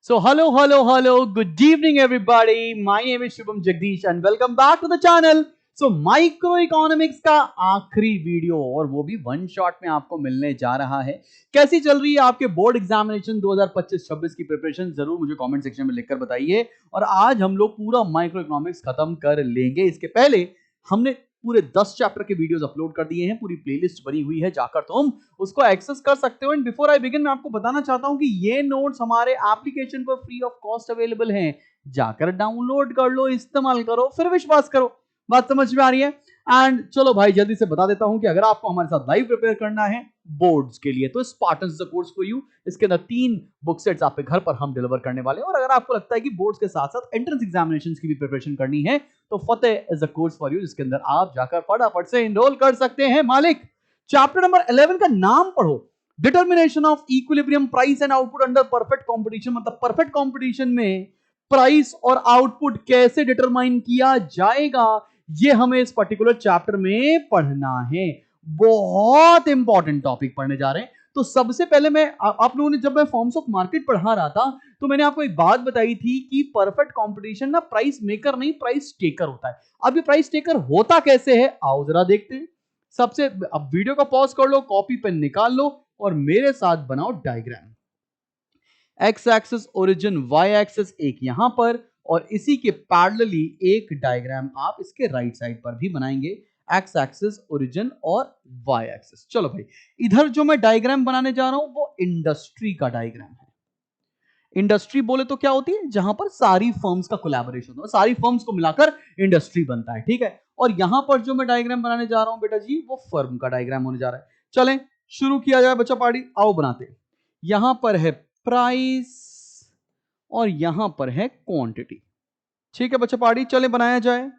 So hello, good evening everybody. My name is Shubham Jagdish and welcome back to the channel. So micro economics का आखिरी video और वो भी one shot में आपको मिलने जा रहा है। कैसी चल रही है आपके बोर्ड एग्जामिनेशन 2025-26 की प्रिपरेशन, जरूर मुझे कमेंट सेक्शन में लिखकर बताइए। और आज हम लोग पूरा माइक्रो इकोनॉमिक्स खत्म कर लेंगे। इसके पहले हमने पूरे 10 चैप्टर के वीडियोस अपलोड कर दिए हैं, पूरी प्लेलिस्ट बनी हुई है, जाकर तुम उसको एक्सेस कर सकते हो। एंड बिफोर आई बिगिन मैं आपको बताना चाहता हूं कि ये नोट्स हमारे एप्लीकेशन पर फ्री ऑफ कॉस्ट अवेलेबल हैं। जाकर डाउनलोड कर लो, इस्तेमाल करो, फिर विश्वास करो। बात समझ में आ रही है? एंड चलो भाई जल्दी से बता देता हूं कि अगर आपको हमारे साथ लाइव प्रिपेयर करना है बोर्ड्स के लिए तो Spartans the course for you. इसके अंदर 3 बुक सेट्स आपके घर पर हम डिलीवर करने वाले हैं। और अगर आपको लगता है कि बोर्ड्स के साथ साथ एंट्रेंस एग्जामिनेशंस की भी प्रिपरेशन करनी है तो Fateh is the course for you, जिसके अंदर आप जाकर फटाफट से एनरोल कर सकते हैं। मालिक, चैप्टर नंबर 11 का नाम पढ़ो, determination of equilibrium price and output under perfect competition. मतलब परफेक्ट कंपटीशन में प्राइस और आउटपुट कैसे डिटरमाइन किया जाएगा, ये हमें इस पर्टिकुलर चैप्टर में पढ़ना है। बहुत इंपॉर्टेंट टॉपिक पढ़ने जा रहे हैं। तो सबसे पहले मैं आप लोगों ने, जब मैं फॉर्म्स ऑफ मार्केट पढ़ा रहा था तो मैंने आपको एक बात बताई थी कि परफेक्ट कंपटीशन ना प्राइस मेकर नहीं प्राइस टेकर होता है। अब ये प्राइस टेकर होता कैसे है आओ जरा देखते हैं। सबसे अब वीडियो को पॉज कर लो, कॉपी पेन निकाल लो और मेरे साथ बनाओ diagram. X axis origin, y axis एक यहां पर और इसी के पैरेलली एक डायग्राम आप इसके राइट साइड पर भी बनाएंगे, एक्स एक्सिस ओरिजिन और वाई एक्सिस। चलो भाई, इधर जो मैं डायग्राम बनाने जा रहा हूं वो इंडस्ट्री का डायग्राम है। इंडस्ट्री बोले तो क्या होती है? जहां पर सारी फर्म्स का कोलैबोरेशन हो, सारी फर्म्स को मिलाकर इंडस्ट्री बनता है, ठीक है। और यहां पर जो मैं डायग्राम बनाने जा रहा हूं बेटा जी, वो फर्म का डायग्राम होने जा रहा है। चलें शुरू किया जाए बच्चा पार्टी, आओ बनाते हैं। यहां पर है प्राइस और यहां पर है क्वांटिटी, ठीक है बच्चा पार्टी, चले बनाया जाए।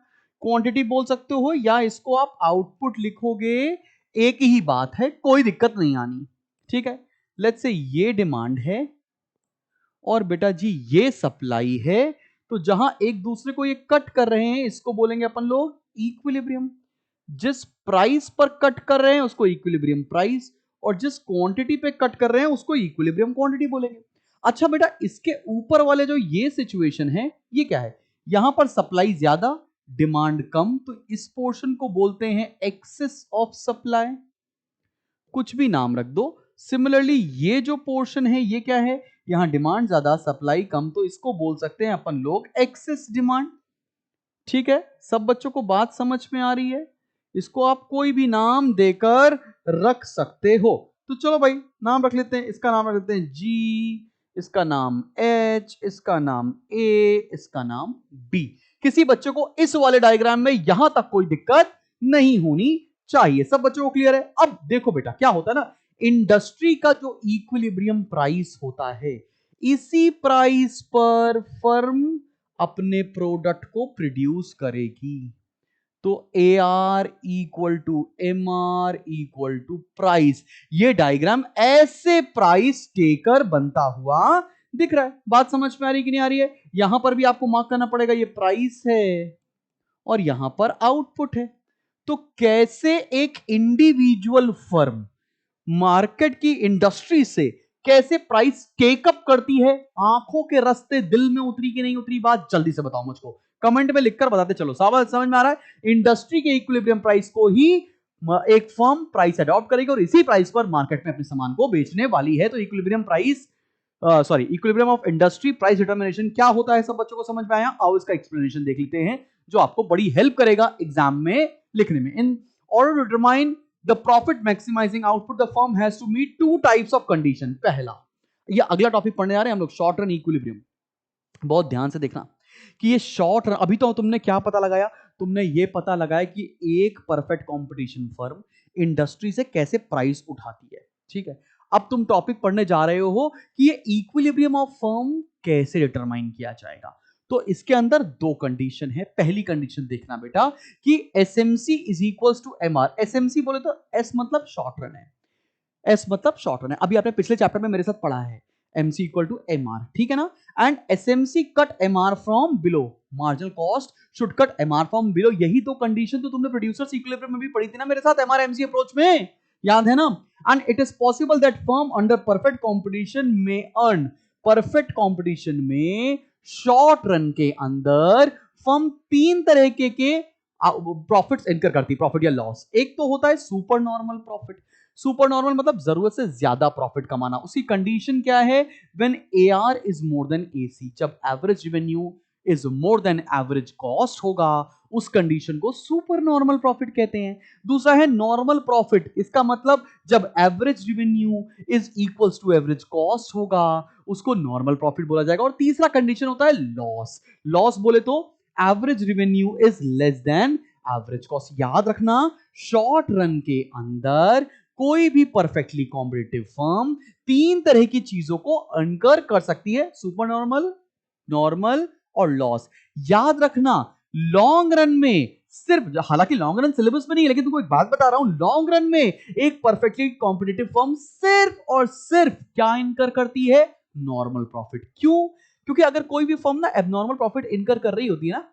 क्वांटिटी बोल सकते हो या इसको आप आउटपुट लिखोगे, एक ही बात है, कोई दिक्कत नहीं आनी, ठीक है। लेट्स से ये डिमांड है और बेटा जी ये सप्लाई है। तो जहां एक दूसरे को ये कट कर रहे हैं इसको बोलेंगे अपन लोग इक्विलिब्रियम। जिस प्राइस पर कट कर रहे हैं उसको इक्विलिब्रियम प्राइस, और जिस क्वांटिटी पे कट कर रहे हैं उसको इक्विलिब्रियम क्वांटिटी बोलेंगे। अच्छा बेटा, इसके ऊपर वाले जो ये सिचुएशन है ये क्या है? यहां पर सप्लाई ज्यादा डिमांड कम, तो इस पोर्शन को बोलते हैं एक्सेस ऑफ सप्लाई, कुछ भी नाम रख दो। सिमिलरली ये जो पोर्शन है ये क्या है? यहां डिमांड ज्यादा सप्लाई कम, तो इसको बोल सकते हैं अपन लोग एक्सेस डिमांड, ठीक है। सब बच्चों को बात समझ में आ रही है? इसको आप कोई भी नाम देकर रख सकते हो। तो चलो भाई नाम रख लेते हैं, इसका नाम रख लेते हैं जी, इसका नाम एच, इसका नाम ए, इसका नाम बी। किसी बच्चे को इस वाले डायग्राम में यहां तक कोई दिक्कत नहीं होनी चाहिए। सब बच्चों को क्लियर है? अब देखो बेटा क्या होता है ना, इंडस्ट्री का जो इक्विलिब्रियम प्राइस होता है, इसी प्राइस पर फर्म अपने प्रोडक्ट को प्रोड्यूस करेगी। तो A R equal to M R equal to price. ये डायग्राम ऐसे प्राइस टेकर बनता हुआ दिख रहा है। बात समझ में आ रही कि नहीं आ रही है? यहां पर भी आपको मार्क करना पड़ेगा, ये प्राइस है और यहां पर आउटपुट है। तो कैसे एक इंडिविजुअल फर्म मार्केट की इंडस्ट्री से कैसे प्राइस टेकअप करती है, आंखों के रास्ते दिल में उतरी कि नहीं उतरी बात जल्दी से बताओ मुझको, कमेंट में लिखकर बताते चलो। समझ में आ रहा है? इंडस्ट्री के इक्विलिब्रियम प्राइस को ही एक फर्म प्राइस अडॉप्ट करेगी और इसी प्राइस पर मार्केट में अपने सामान को बेचने वाली है। तो equilibrium price equilibrium of industry price determination क्या होता है, सब बच्चों को समझ में आया? आओ इसका एक्सप्लेनेशन देख लेते हैं जो आपको बड़ी हेल्प करेगा एग्जाम में लिखने में। In order to determine the profit maximizing output the firm has to meet 2 types of condition। पहला, ये अगला टॉपिक पढ़ने आ रहे हैं हम लोग, शॉर्ट रन इक्विलिब्रियम। बहुत ध्यान से देखना कि ये शॉर्ट रन, अभी तो तुमने क्या पता लगाया? तुमने ये पता लगाया कि एक परफेक्ट कंपटीशन फर्म इंडस्ट्री से कैसे प्राइस उठाती है, ठीक है। अब तुम टॉपिक पढ़ने जा रहे हो कि ये इक्विलिब्रियम ऑफ फर्म कैसे डिटरमाइन किया जाएगा। तो इसके अंदर 2 कंडीशन है। पहली कंडीशन देखना बेटा कि SMC is equals to MR. SMC बोले तो एस मतलब शॉर्ट रन है, एस मतलब शॉर्ट रन है। अभी आपने पिछले चैप्टर में मेरे साथ पढ़ा है एमसी इक्वल टू एमआर, ठीक है ना। And SMC cut MR from below, marginal cost should cut MR from below. यही तो कंडीशन तो तुमने प्रोड्यूसर्स इक्विलिब्रियम में भी पढ़ी थी ना मेरे साथ, एमआर एमसी अप्रोच में, याद है ना। And it is possible that firm under perfect competition में अर्न परफेक्ट कंपटीशन में शॉर्ट रन के अंदर फर्म तीन तरह के प्रॉफिट्स इनकर करती, प्रॉफिट या लॉस। एक तो होता है super normal profit. Super normal मतलब जरूरत से ज्यादा प्रॉफिट कमाना। उसकी कंडीशन क्या है? When AR is more than AC, जब average revenue is more than average cost होगा, उस कंडीशन को सुपर नॉर्मल प्रॉफिट कहते हैं। दूसरा है नॉर्मल प्रॉफिट। इसका मतलब जब average revenue is equals to average cost होगा, उसको नॉर्मल प्रॉफिट बोला जाएगा। और तीसरा कंडीशन होता है लॉस। लॉस बोले तो average revenue is less than average cost. याद रखना, शॉर्ट रन के अंदर कोई भी परफेक्टली कॉम्पिटिटिव फर्म तीन तरह की चीजों को अनकर कर सकती है, सुपर नॉर्मल, नॉर्मल और लॉस। याद रखना, लॉन्ग रन में सिर्फ, हालांकि लॉन्ग रन सिलेबस में नहीं है, लेकिन तुमको एक बात बता रहा हूं, लॉन्ग रन में एक परफेक्टली कॉम्पिटिटिव फर्म सिर्फ और सिर्फ क्या इनकर करती है? Normal profit. क्यों? क्योंकि अगर कोई भी फर्म ना एबनॉर्मल प्रॉफिट इनकर कर रही होती है ना,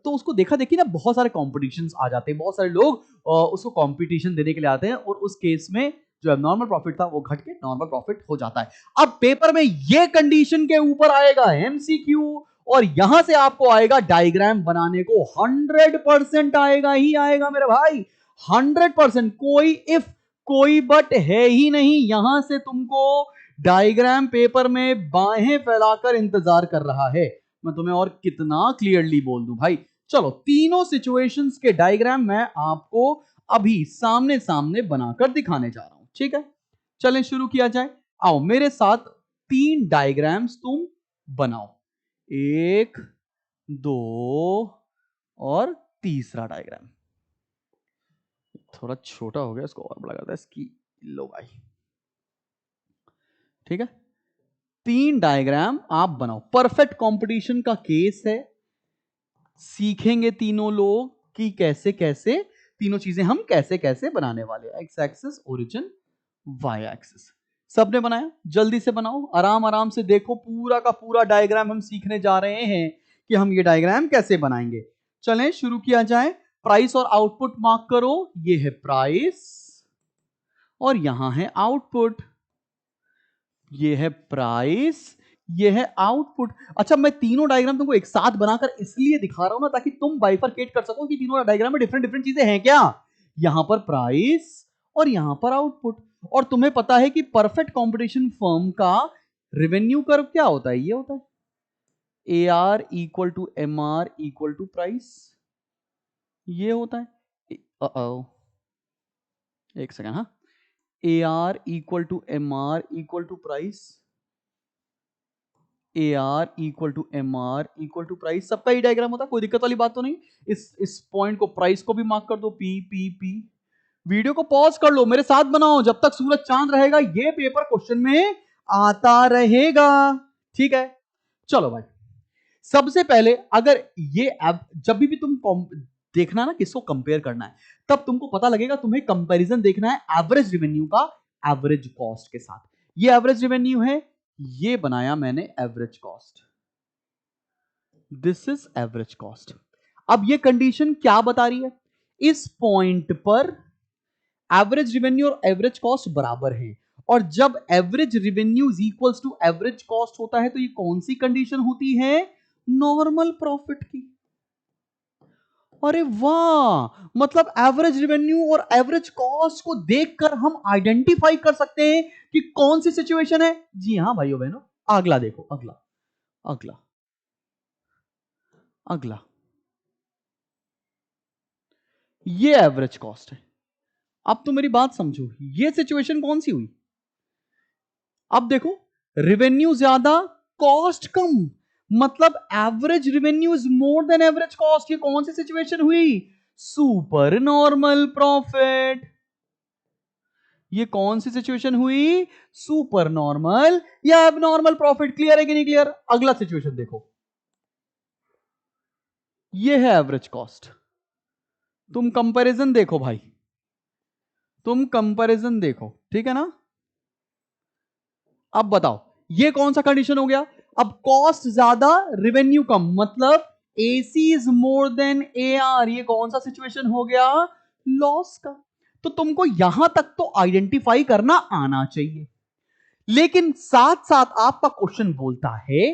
तो उसको देखा देखी ना बहुत सारे कॉम्पिटिशन्स आ जाते हैं, बहुत सारे लोग उसको कॉम्पिटिशन देने के लिए आते हैं, और उस केस में जो एबनॉर्मल प्रॉफिट था वो घट के नॉर्मल प्रॉफिट हो जाता है। अब पेपर में ये कंडीशन के ऊपर आएगा MCQ, और यहां से आपको आएगा डायग्राम बनाने को 100% आएगा ही आएगा मेरे भाई, 100%। कोई इफ कोई बट है ही नहीं। यहां से तुमको डायग्राम पेपर में बाहें फैलाकर इंतजार कर रहा है। मैं तुम्हें और कितना क्लियरली बोल दूं भाई। चलो, तीनों सिचुएशंस के डायग्राम मैं आपको अभी सामने सामने बनाकर दिखाने जा रहा हूं, ठीक है? चलें शुरू किया जाए। आओ मेरे साथ तीन डायग्राम्स तुम बनाओ, 1, 2 और तीसरा डायग्राम। थोड़ा छोटा हो गया, इसको और बड़ा करता है, इसकी लो भाई, ठीक है? तीन डायग्राम आप बनाओ। परफेक्ट कंपटीशन का केस है। सीखेंगे तीनों लोग कि कैसे कैसे तीनों चीजें हम कैसे कैसे बनाने वाले हैं। X axis, origin, y axis. सबने बनाया? जल्दी से बनाओ, आराम आराम से देखो, पूरा का पूरा डायग्राम हम सीखने जा रहे हैं कि हम ये डायग्राम कैसे बनाएंगे। चलें शुरू किया जाए। प्राइस और आउटपुट मार्क करो। ये है प्राइस और यहां है आउटपुट। ये है प्राइस, ये है आउटपुट। अच्छा, मैं तीनों डायग्राम तुमको एक साथ बनाकर इसलिए दिखा रहा हूं ना, ताकि तुम बाइफरकेट कर सको कि तीनों डायग्राम में डिफरेंट डिफरेंट चीजें हैं क्या। यहां पर प्राइस और यहां पर आउटपुट। और तुम्हें पता है कि परफेक्ट कंपटीशन फर्म का रेवेन्यू कर्व क्या होता है? ये होता है AR equal to MR equal to price. ये होता है, एक सेकेंड, हाँ, AR equal to MR equal to price, AR equal to MR equal to price. सबका ही डायग्राम होता है, कोई दिक्कत वाली बात तो नहीं। इस पॉइंट को, प्राइस को भी मार्क कर दो, P। वीडियो को पॉज कर लो, मेरे साथ बनाओ, जब तक सूरज चांद रहेगा ये पेपर क्वेश्चन में आता रहेगा, ठीक है? चलो भाई, सबसे पहले अगर ये जब भी तुम देखना ना किसको कंपेयर करना है, तब तुमको पता लगेगा, तुम्हें कंपैरिजन देखना है एवरेज रेवेन्यू का एवरेज कॉस्ट के साथ। ये एवरेज रेवेन्यू है, ये बनाया मैंने average cost, this is average cost. अब ये कंडीशन क्या बता रही है? इस पॉइंट पर एवरेज रेवेन्यू और एवरेज कॉस्ट बराबर है, और जब average revenue is equals to average cost होता है, तो ये कौन सी कंडीशन होती है? नॉर्मल प्रॉफिट की। अरे वाह, मतलब एवरेज रेवेन्यू और एवरेज कॉस्ट को देखकर हम आइडेंटिफाई कर सकते हैं कि कौन सी सिचुएशन है। जी हां भाइयों बहनों, अगला देखो, अगला अगला अगला, ये एवरेज कॉस्ट है। अब तो मेरी बात समझो, ये सिचुएशन कौन सी हुई? अब देखो, रेवेन्यू ज्यादा, कॉस्ट कम, मतलब average revenue is more than average cost. ये कौन सी सिचुएशन हुई? Super normal profit. ये कौन सी सिचुएशन हुई? सुपर नॉर्मल या एबनॉर्मल प्रॉफिट। क्लियर है कि नहीं क्लियर? अगला सिचुएशन देखो, ये है एवरेज कॉस्ट। तुम कंपैरिजन देखो भाई, तुम कंपैरिजन देखो, ठीक है ना? अब बताओ, ये कौन सा कंडीशन हो गया? अब कॉस्ट ज्यादा, रेवेन्यू कम, मतलब AC is more than AR। ये कौन सा सिचुएशन हो गया? लॉस का। तो तुमको यहां तक तो आइडेंटिफाई करना आना चाहिए। लेकिन साथ साथ आपका क्वेश्चन बोलता है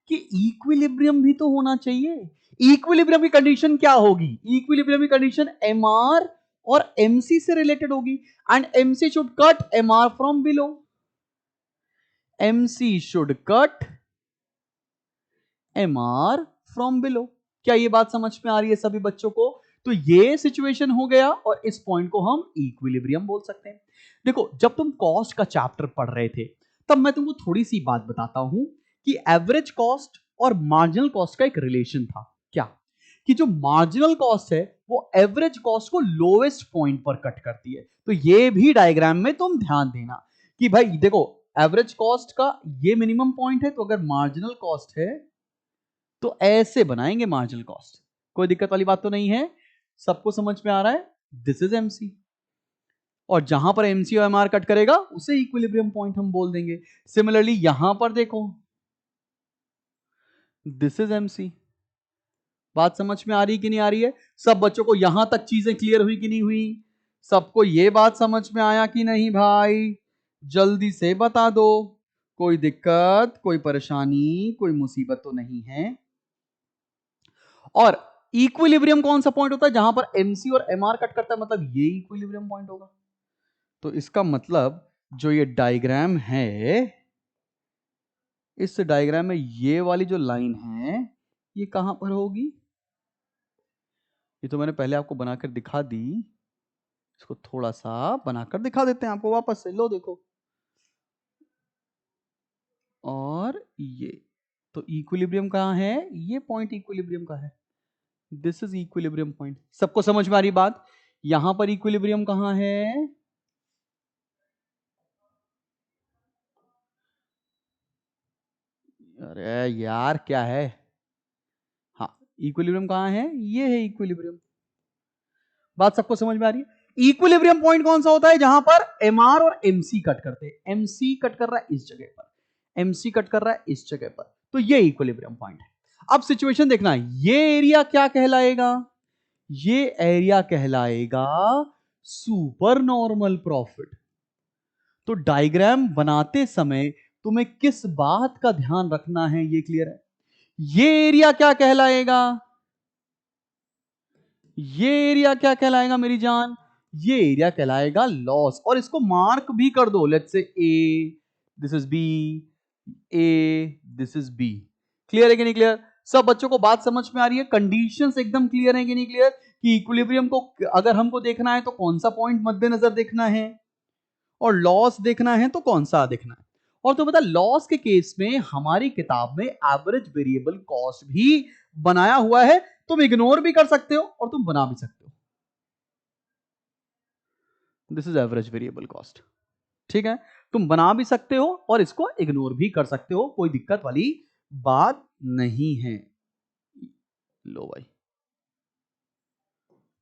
कि इक्विलिब्रियम भी तो होना चाहिए। इक्विलिब्रियम की कंडीशन क्या होगी? इक्विलिब्रियम की कंडीशन एमआर और एमसी से रिलेटेड होगी, and MC should cut MR from below. MC should cut MR from below. क्या ये बात समझ में आ रही है सभी बच्चों को? तो ये सिचुएशन हो गया और इस पॉइंट को हम इक्विलिब्रियम बोल सकते हैं। देखो, जब तुम कॉस्ट का चैप्टर पढ़ रहे थे तब मैं तुमको थोड़ी सी बात बताता हूं कि एवरेज कॉस्ट और मार्जिनल कॉस्ट का एक रिलेशन था। क्या? कि जो मार्जिनल कॉस्ट है वो एवरेज कॉस्ट को लोएस्ट पॉइंट पर कट करती है। तो ये भी डायग्राम में तुम ध्यान देना कि भाई देखो, एवरेज कॉस्ट का ये मिनिमम पॉइंट है, तो अगर मार्जिनल कॉस्ट है तो ऐसे बनाएंगे मार्जिनल कॉस्ट। कोई दिक्कत वाली बात तो नहीं है? सबको समझ में आ रहा है? दिस इज एमसी, और जहां पर एमसी और एमआर कट करेगा उसे इक्विलिब्रियम पॉइंट हम बोल देंगे। सिमिलरली यहां पर देखो, दिस इज एमसी। बात समझ में आ रही कि नहीं आ रही है? सब बच्चों को यहां तक चीजें क्लियर हुई कि नहीं हुई? सबको यह बात समझ में आया कि नहीं भाई? जल्दी से बता दो। कोई दिक्कत, कोई परेशानी, कोई मुसीबत तो नहीं है? और इक्विलिब्रियम कौन सा पॉइंट होता है? जहां पर एमसी और एमआर कट करता है, मतलब ये इक्विलिब्रियम पॉइंट होगा। तो इसका मतलब जो ये डायग्राम है, इस डायग्राम में ये वाली जो लाइन है ये कहां पर होगी? ये तो मैंने पहले आपको बनाकर दिखा दी, इसको थोड़ा सा बनाकर दिखा देते हैं आपको वापस से। लो देखो, और ये तो इक्विलिब्रियम कहां है? ये पॉइंट इक्विलिब्रियम का है। This is equilibrium point. सबको समझ में आ रही बात? यहां पर इक्विलिब्रियम कहां है? अरे यार क्या है? हाँ, इक्विलिब्रियम कहां है? ये है इक्विलिब्रियम। बात सबको समझ में आ रही है? इक्विलिब्रियम पॉइंट कौन सा होता है? जहां पर एमआर और एमसी कट करते हैं। एमसी कट कर रहा है इस जगह पर, एमसी कट कर रहा है इस जगह पर, तो ये इक्विलिब्रियम पॉइंट है। अब सिचुएशन देखना, ये एरिया क्या कहलाएगा? ये एरिया कहलाएगा सुपर नॉर्मल प्रॉफिट। तो डायग्राम बनाते समय तुम्हें किस बात का ध्यान रखना है ये क्लियर है? ये एरिया क्या कहलाएगा? ये एरिया क्या कहलाएगा मेरी जान? ये एरिया कहलाएगा लॉस। और इसको मार्क भी कर दो, let's say A, this is B, A, this is B. Clear है कि नहीं क्लियर? सब बच्चों को बात समझ में आ रही है? कंडीशंस एकदम क्लियर है कि नहीं क्लियर? कि इक्विलिब्रियम को अगर हमको देखना है तो कौन सा पॉइंट मद्देनजर देखना है, और लॉस देखना है तो कौन सा देखना है। और तो बता, लॉस के केस में हमारी किताब में एवरेज वेरिएबल कॉस्ट भी बनाया हुआ है। तुम इग्नोर भी कर सकते हो और तुम बना भी सकते हो। This is average variable cost. ठीक है, तुम बना भी सकते हो और इसको इग्नोर भी कर सकते हो, कोई दिक्कत वाली बात नहीं है। लो भाई,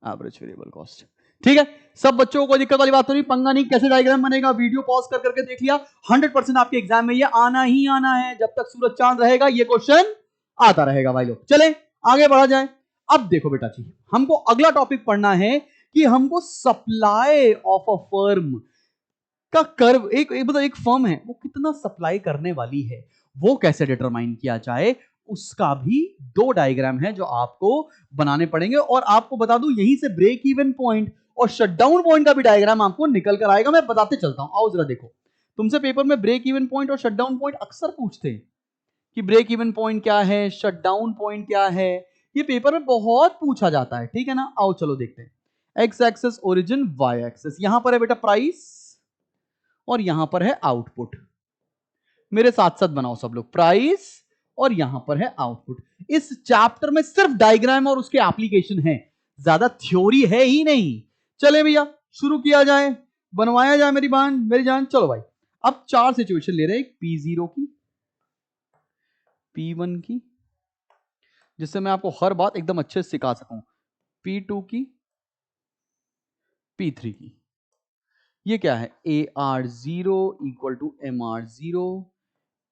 एवरेज वेरिएबल कॉस्ट। ठीक है, सब बच्चों को दिक्कत वाली बात तो नहीं, पंगा नहीं। कैसे डायग्राम बनेगा वीडियो पॉज कर करके देख लिया। 100% आपके एग्जाम में ये आना ही आना है। जब तक सूरज चांद रहेगा ये क्वेश्चन आता रहेगा भाई लोग। चले आगे बढ़ा जाए। अब देखो बेटा जी, हमको अगला टॉपिक पढ़ना है कि हमको सप्लाई ऑफ अ फर्म का कर्व, मतलब एक फर्म है वो कितना सप्लाई करने वाली है वो कैसे डिटरमाइन किया जाए, उसका भी दो डायग्राम है जो आपको बनाने पड़ेंगे। और आपको बता दूं, यहीं से ब्रेक इवन पॉइंट और शटडाउन पॉइंट का भी डायग्राम आपको निकल कर आएगा। मैं बताते चलता हूं, आओ जरा देखो। तुमसे पेपर में ब्रेक इवन पॉइंट और शटडाउन पॉइंट अक्सर पूछते हैं कि ब्रेक इवन पॉइंट क्या है, शटडाउन पॉइंट क्या है। ये पेपर में बहुत पूछा जाता है, ठीक है ना? आओ चलो देखते हैं। X axis origin, y axis. यहां पर है बेटा प्राइस और यहां पर है आउटपुट। मेरे साथ साथ बनाओ सब लोग, प्राइस और यहां पर है आउटपुट। इस चैप्टर में सिर्फ डायग्राम और उसके एप्लीकेशन है, ज्यादा थ्योरी है ही नहीं। चले भैया शुरू किया जाए, बनवाया जाए मेरी जान। चलो भाई, अब चार सिचुएशन ले रहे हैं, P0 की, P1 की, जिससे मैं आपको हर बात एकदम अच्छे से सिखा सकूं, P2 की, P3 की। ये क्या है? AR0 equal to MR0,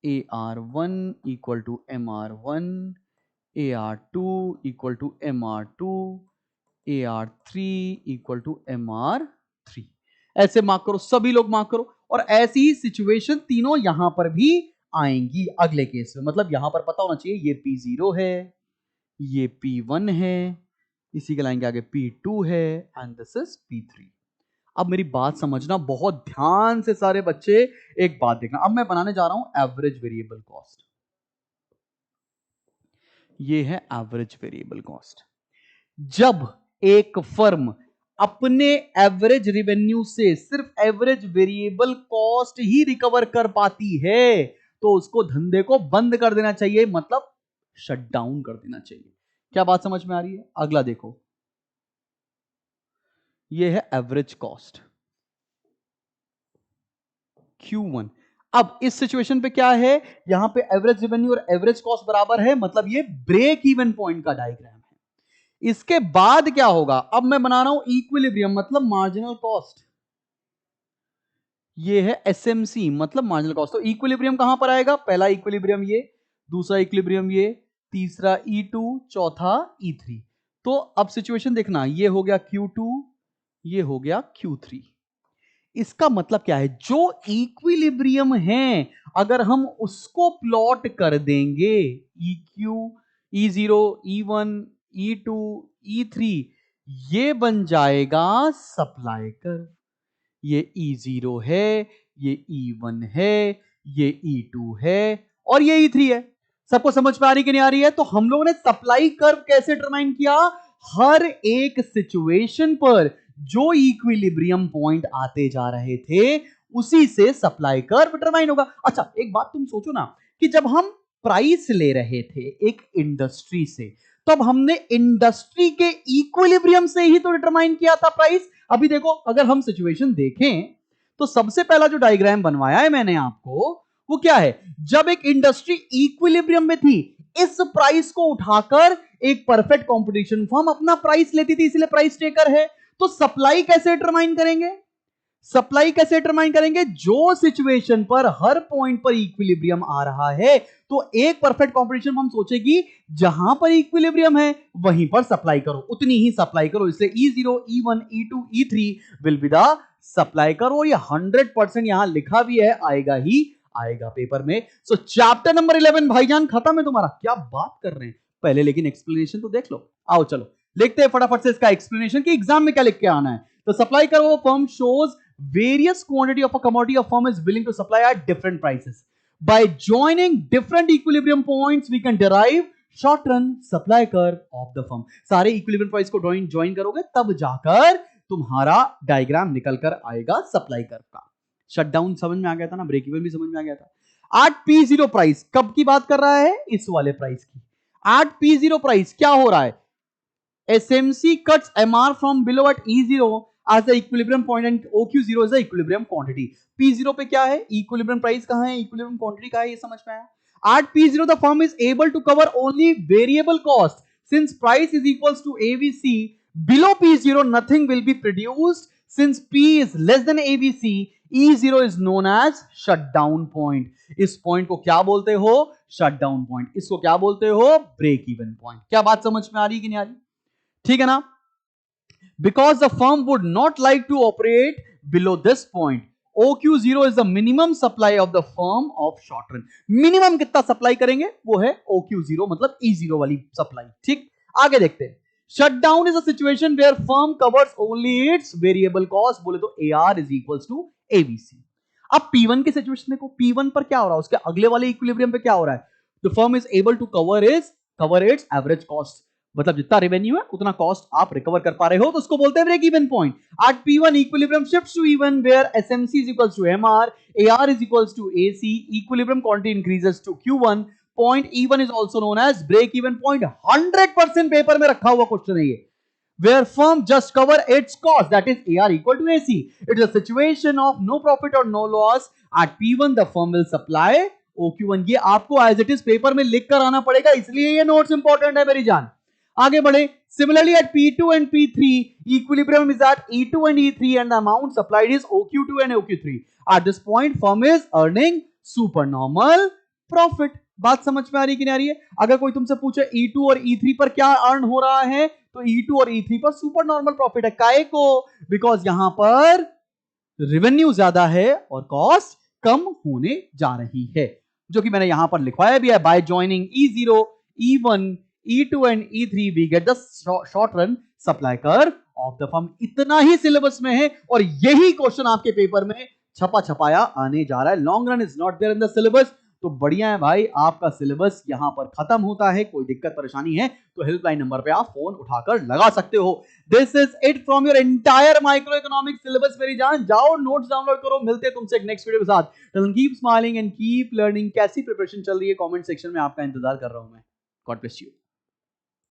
AR1 equal to MR1, AR2 equal to MR2, AR3 equal to MR3। ऐसे मार्क करो, सभी लोग मार्क करो। और ऐसी ही सिचुएशन तीनों यहां पर भी आएंगी अगले केस में। मतलब यहां पर पता होना चाहिए ये P0 है, ये P1 है, इसी के लाइन के आगे P2 है एंड दिस इज P3। अब मेरी बात समझना बहुत ध्यान से सारे बच्चे, एक बात देखना। अब मैं बनाने जा रहा हूं एवरेज वेरिएबल कॉस्ट। ये है एवरेज वेरिएबल कॉस्ट। जब एक फर्म अपने एवरेज रेवेन्यू से सिर्फ एवरेज वेरिएबल कॉस्ट ही रिकवर कर पाती है तो उसको धंधे को बंद कर देना चाहिए, मतलब शट डाउन कर देना चाहिए। क्या बात समझ में आ रही है? अगला देखो, ये है एवरेज कॉस्ट Q1। अब इस सिचुएशन पे क्या है, यहां पे एवरेज रेवेन्यू और एवरेज कॉस्ट बराबर है, मतलब ये ब्रेक इवन पॉइंट का डायग्राम है। इसके बाद क्या होगा, अब मैं बना रहा हूं इक्विलिब्रियम मतलब मार्जिनल कॉस्ट। ये है एसएमसी मतलब मार्जिनल कॉस्ट। तो इक्विलिब्रियम कहां पर आएगा, पहला इक्विलिब्रियम ये, दूसरा इक्विलिब्रियम ये, तीसरा E2, चौथा E3। तो अब सिचुएशन देखना, ये हो गया Q2, ये हो गया Q3। इसका मतलब क्या है, जो इक्विलिब्रियम है अगर हम उसको प्लॉट कर देंगे, EQ, E0, E1, E2, E3, ये बन जाएगा सप्लाई कर्व। ये E0 है, ये E1 है, ये E2 है और ये E3 है। सबको समझ में आ रही कि नहीं आ रही है? तो हम लोगों ने सप्लाई कर्व कैसे डिटरमाइन किया, हर एक सिचुएशन पर जो इक्विलिब्रियम पॉइंट आते जा रहे थे उसी से सप्लाई कर्व डिटरमाइन होगा। अच्छा एक बात तुम सोचो ना, कि जब हम प्राइस ले रहे थे एक इंडस्ट्री से, तब हमने इंडस्ट्री के इक्विलिब्रियम से ही तो डिटरमाइन किया था प्राइस। अभी देखो, अगर हम सिचुएशन देखें तो सबसे पहला जो डायग्राम बनवाया है मैंने आपको, वो क्या है, जब एक इंडस्ट्री इक्विलिब्रियम में थी, इस प्राइस को उठाकर एक परफेक्ट कंपटीशन फर्म अपना प्राइस लेती थी, इसलिए प्राइस टेकर है। तो सप्लाई कैसे डिटरमाइन करेंगे, सप्लाई कैसे डिटरमाइन करेंगे, जो सिचुएशन पर हर पॉइंट पर इक्विलिब्रियम आ रहा है तो एक परफेक्ट कंपटीशन फर्म सोचेगी जहां पर इक्विलिब्रियम है वहीं पर सप्लाई करो, उतनी ही सप्लाई करो। इसलिए E0, E1, E2, E3 will be the supply करो। ये 100% यहां लिखा भी है, आएगा ही आएगा पेपर में। सो चैप्टर नंबर 11 भाईजान खत्म है तुम्हारा। क्या बात कर रहे हैं, पहले लेकिन एक्सप्लेनेशन तो देख लो। आओ चलो लिखते हैं फटाफट से इसका एक्सप्लेनेशन कि एग्जाम में क्या लिख के आना है। तो सप्लाई करो firm shows various quantity of a commodity a firm is willing to supply at different prices. By joining different equilibrium points, we can derive short run supply curve of the firm. सारे equilibrium points को join करोगे तब जाकर तुम्हारा diagram निकल कर आएगा supply curve का। शटडाउन समझ में आ गया था ना, ब्रेक इवन भी समझ में आ गया था। एट P0 प्राइस, कब की बात कर रहा है, इस वाले प्राइस की। एट P0 प्राइस क्या हो रहा है, SMC cuts MR from below at E0 as the equilibrium point and OQ0 is the equilibrium quantity. P0 पे क्या है, equilibrium price कहां है, equilibrium quantity कहां है, ये समझ में आया। At P0 the firm is able to cover only variable cost since price is equals to AVC. Below P0 nothing will be produced since P is less than AVC. E0 is known as shutdown point. इस point को क्या बोलते हो, shutdown point. इसको क्या बोलते हो, break even point. क्या बात समझ में आ रही कि नहीं आ रही, ठीक है ना। Because the firm would not like to operate below this point. OQ0 is the minimum supply of the firm of short run. Minimum कितना सप्लाई करेंगे, वो है OQ0 मतलब E0 वाली सप्लाई। ठीक, आगे देखते हैं। Shutdown is a situation where firm covers only its variable cost, बोले तो AR is equals to ABC। अब P1 की सिचुएशन देखो, P1 पर क्या हो रहा है, उसके अगले वाले इक्विलिब्रियम पे क्या हो रहा है, the firm is able to cover its average cost, मतलब जितना रेवेन्यू है उतना कॉस्ट आप रिकवर कर पा रहे हो, तो उसको बोलते हैं break even point. At P1 equilibrium shifts to even where SMC is equals to MR, AR is equals to AC, equilibrium quantity increases to Q1, point E1 is also known as break even point। 100% paper में रखा हुआ question है ये, where firm just cover its cost, that is AR equal to AC। It is a situation of no profit or no loss। At P1 the firm will supply OQ1। ये आपको as it is paper में लिख कर आना पड़ेगा, इसलिए ये notes important है मेरी जान। आगे बढ़े, similarly at P2 and P3 equilibrium is at E2 and E3 and the amount supplied is OQ2 and OQ3। at this point firm is earning supernormal profit। बात समझ में आ रही कि नहीं आ रही है। अगर कोई तुमसे पूछे E2 और E3 पर क्या अर्न हो रहा है, तो E2 और E3 पर सुपर नॉर्मल प्रॉफिट है। काहे को, बिकॉज यहां पर रेवेन्यू ज्यादा है और कॉस्ट कम होने जा रही है, जो कि मैंने यहां पर लिखवाया भी है। By joining E0, E1, E2 and E3 we get the short run supply curve of the firm. इतना ही सिलेबस में है और यही क्वेश्चन आपके पेपर में छपा छपाया आने जा रहा है। Long run is not there in the syllabus. तो बढ़िया है भाई, आपका सिलेबस यहां पर खत्म होता है। कोई दिक्कत परेशानी है तो हेल्पलाइन नंबर पे आप फोन उठाकर लगा सकते हो। This is it from your entire micro economics syllabus. मेरी जान, जाओ नोट्स डाउनलोड करो। मिलते हैं तुमसे एक नेक्स्ट वीडियो के साथ। Keep smiling and keep learning. कैसी प्रिपरेशन चल रही है कमेंट सेक्शन में आपका इंतजार कर रहा हूं मैं। God bless you.